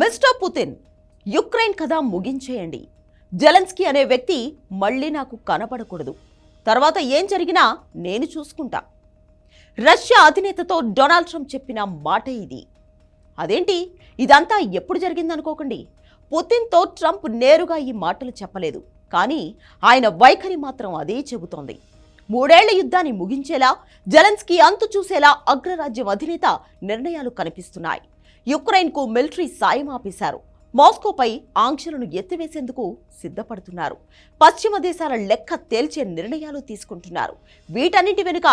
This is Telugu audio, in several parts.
మిస్టర్ పుతిన్, యుక్రెయిన్ కథ ముగించేయండి. జెలెన్స్కీ అనే వ్యక్తి మళ్ళీ నాకు కనపడకూడదు. తర్వాత ఏం జరిగినా నేను చూసుకుంటా. రష్యా అధినేతతో డొనాల్డ్ ట్రంప్ చెప్పిన మాట ఇది. అదేంటి, ఇదంతా ఎప్పుడు జరిగిందనుకోకండి. పుతిన్తో ట్రంప్ నేరుగా ఈ మాటలు చెప్పలేదు, కానీ ఆయన వైఖరి మాత్రం అదే చెబుతోంది. 3 ఏళ్ల యుద్ధాన్ని ముగించేలా, జెలెన్స్కీ అంతు చూసేలా అగ్రరాజ్యం అధినేత నిర్ణయాలు కనిపిస్తున్నాయి. యుక్రెయిన్కు మిలిటరీ సాయం ఆపేశారు. మాస్కోపై ఆంక్షలను ఎత్తివేసేందుకు సిద్ధపడుతున్నారు. పశ్చిమ దేశాల లెక్క తేల్చే నిర్ణయాలు తీసుకుంటున్నారు. వీటన్నిటి వెనుక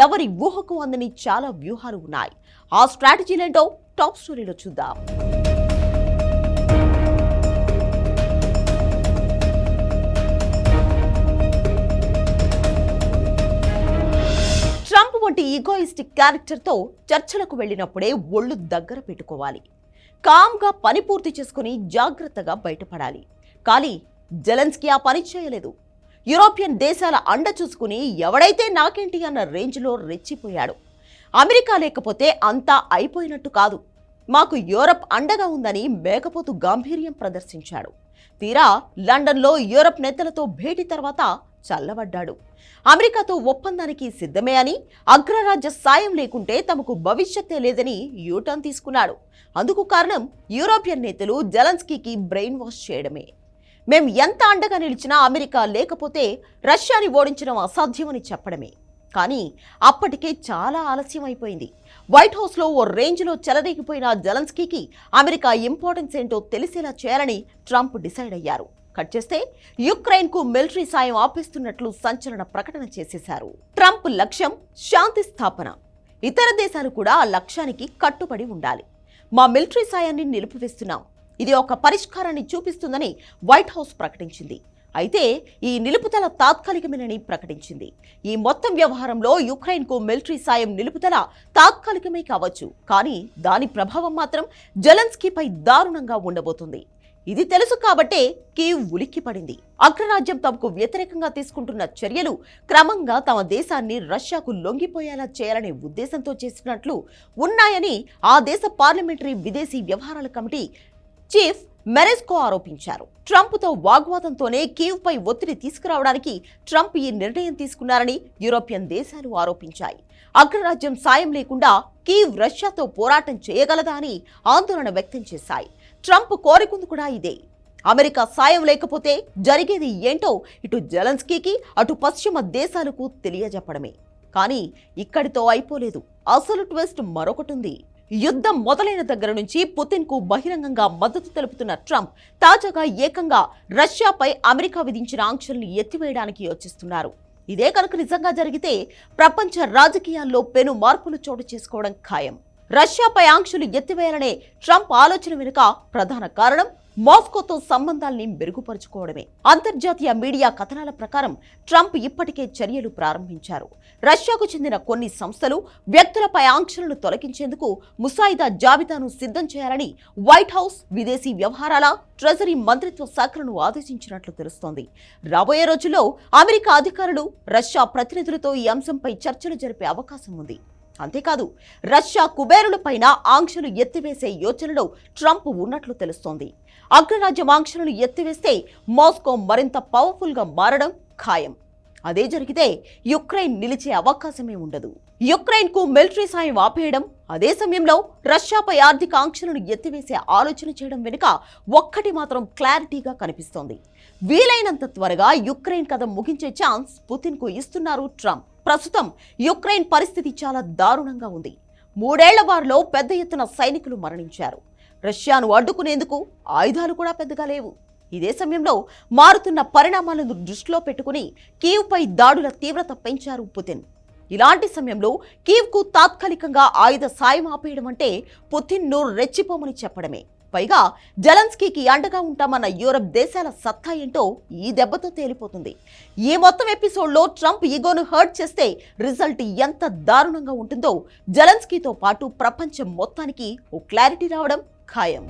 ఎవరి ఊహకు అందని చాలా వ్యూహాలు ఉన్నాయి. ఆ స్ట్రాటజీలేంటో టాప్ స్టోరీలో చూద్దాం. ట్రంప్ వంటి ఈగోయిస్టిక్ క్యారెక్టర్తో చర్చలకు వెళ్ళినప్పుడే ఒళ్ళు దగ్గర పెట్టుకోవాలి. కామ్గా పని పూర్తి చేసుకుని జాగ్రత్తగా బయటపడాలి. కానీ జెలెన్స్కీ ఆ పని చేయలేదు. యూరోపియన్ దేశాల అండ చూసుకుని ఎవడైతే నాకేంటి అన్న రేంజ్లో రెచ్చిపోయాడు. అమెరికా లేకపోతే అంతా అయిపోయినట్టు కాదు, మాకు యూరప్ అండగా ఉందని మేకపోతు గాంభీర్యం ప్రదర్శించాడు. తీరా లండన్లో యూరప్ నేతలతో భేటీ తర్వాత చల్లబడ్డాడు. అమెరికాతో ఒప్పందానికి సిద్ధమే అని, అగ్రరాజ్య సాయం లేకుంటే తమకు భవిష్యత్తే లేదని యూటర్న్ తీసుకున్నాడు. అందుకు కారణం యూరోపియన్ నేతలు జెలెన్స్కీకి బ్రెయిన్ వాష్ చేయడమే. మేం ఎంత అండగా నిలిచినా అమెరికా లేకపోతే రష్యాని ఓడించడం అసాధ్యమని చెప్పడమే. కానీ అప్పటికే చాలా ఆలస్యం అయిపోయింది. వైట్ హౌస్లో ఓ రేంజ్లో చెలరేగిపోయిన జెలెన్స్కీకి అమెరికా ఇంపార్టెన్స్ ఏంటో తెలిసేలా చేయాలని ట్రంప్ డిసైడ్ అయ్యారు. కట్ చేస్తే యుక్రెయిన్కు మిలిటరీ సాయం ఆపేస్తున్నట్లు సంచలన ప్రకటన చేసేశారు. ట్రంప్ లక్ష్యం శాంతి స్థాపన. ఇతర దేశాలు కూడా ఆ లక్ష్యానికి కట్టుబడి ఉండాలి. మా మిలిటరీ సాయాన్ని నిలిపివేస్తున్నాం, ఇది ఒక పరిష్కారాన్ని చూపిస్తుందని వైట్ హౌస్ ప్రకటించింది. అయితే ఈ నిలుపుదల తాత్కాలికమేనని ప్రకటించింది. ఈ మొత్తం వ్యవహారంలో యుక్రెయిన్కు మిలిటరీ సాయం నిలుపుదల తాత్కాలికమే కావచ్చు, కానీ దాని ప్రభావం మాత్రం జెలెన్స్కీపై దారుణంగా ఉండబోతుంది. ఇది తెలుసు కాబట్టే కీవ్ ఉలిక్కిపడింది. అగ్రరాజ్యం తమకు వ్యతిరేకంగా తీసుకుంటున్న చర్యలు క్రమంగా తమ దేశాన్ని రష్యాకు లొంగిపోయేలా చేయాలనే ఉద్దేశంతో చేసినట్లు ఉన్నాయని ఆ దేశ పార్లమెంటరీ విదేశీ వ్యవహారాల కమిటీ చీఫ్ మెరెస్కో ఆరోపించారు. ట్రంప్తో వాగ్వాదంతోనే కీవ్పై ఒత్తిడి తీసుకురావడానికి ట్రంప్ ఈ నిర్ణయం తీసుకున్నారని యూరోపియన్ దేశాలు ఆరోపించాయి. అగ్రరాజ్యం సాయం లేకుండా కీవ్ రష్యాతో పోరాటం చేయగలదా అని ఆందోళన వ్యక్తం చేశాయి. ట్రంప్ కోరికుంది కూడా ఇదే. అమెరికా సాయం లేకపోతే జరిగేది ఏంటో ఇటు జెలెన్స్కీకి అటు పశ్చిమ దేశాలకు తెలియజెప్పడమే. కానీ ఇక్కడితో అయిపోలేదు. అసలు ట్విస్ట్ మరొకటుంది. యుద్ధం మొదలైన దగ్గర నుంచి పుతిన్కు బహిరంగంగా మద్దతు తెలుపుతున్న ట్రంప్ తాజాగా ఏకంగా రష్యాపై అమెరికా విధించిన ఆంక్షల్ని ఎత్తివేయడానికి యోచిస్తున్నారు. ఇదే కనుక నిజంగా జరిగితే ప్రపంచ రాజకీయాల్లో పెను మార్పులు చోటు చేసుకోవడం ఖాయం. రష్యాపై ఆంక్షలు ఎత్తివేయాలనే ట్రంప్ ఆలోచన వెనుక ప్రధాన కారణం మాస్కోతో సంబంధాల్ని మెరుగుపరుచుకోవడమే. అంతర్జాతీయ మీడియా కథనాల ప్రకారం ట్రంప్ ఇప్పటికే చర్యలు ప్రారంభించారు. రష్యాకు చెందిన కొన్ని సంస్థలు, వ్యక్తులపై ఆంక్షలను తొలగించేందుకు ముసాయిదా జాబితాను సిద్ధం చేయాలని వైట్ హౌస్, విదేశీ వ్యవహారాల, ట్రెజరీ మంత్రిత్వ శాఖలను ఆదేశించినట్లు తెలుస్తోంది. రాబోయే రోజుల్లో అమెరికా అధికారులు రష్యా ప్రతినిధులతో ఈ అంశంపై చర్చలు జరిపే అవకాశం ఉంది. అంతేకాదు, రష్యా కుబేరులపైన ఆంక్షలు ఎత్తివేసే యోచనలో ట్రంప్ ఉన్నట్లు తెలుస్తోంది. అగ్రరాజ్యం ఆంక్షలను ఎత్తివేస్తే మాస్కో మరింత పవర్ఫుల్ గా మారడం ఖాయం. అదే జరిగితే యుక్రెయిన్ నిలిచే అవకాశమే ఉండదు. యుక్రెయిన్కు మిలిటరీ సాయం ఆపేయడం, అదే సమయంలో రష్యాపై ఆర్థిక ఆంక్షలను ఎత్తివేసే ఆలోచన చేయడం వెనుక ఒక్కటి మాత్రం క్లారిటీగా కనిపిస్తోంది. వీలైనంత త్వరగా యుక్రెయిన్ కథ ముగించే ఛాన్స్ పుతిన్కు ఇస్తున్నారు ట్రంప్. ప్రస్తుతం యుక్రెయిన్ పరిస్థితి చాలా దారుణంగా ఉంది. 3 ఏళ్ల వారిలో పెద్ద ఎత్తున సైనికులు మరణించారు. రష్యాను అడ్డుకునేందుకు ఆయుధాలు కూడా పెద్దగా లేవు. ఇదే సమయంలో మారుతున్న పరిణామాలను దృష్టిలో పెట్టుకుని కీవ్పై దాడుల తీవ్రత పెంచారు పుతిన్. ఇలాంటి సమయంలో కీవ్కు తాత్కాలికంగా ఆయుధ సాయం ఆపేయడం అంటే పుతిన్ను రెచ్చిపోమని చెప్పడమే. పైగా జెలెన్స్కీకి అండగా ఉంటామన్న యూరప్ దేశాల సత్తా ఏంటో ఈ దెబ్బతో తేలిపోతుంది. ఈ మొత్తం ఎపిసోడ్లో ట్రంప్ ఈగోను హర్ట్ చేస్తే రిజల్ట్ ఎంత దారుణంగా ఉంటుందో జెలెన్స్కీతో పాటు ప్రపంచం మొత్తానికి ఓ క్లారిటీ రావడం ఖాయం.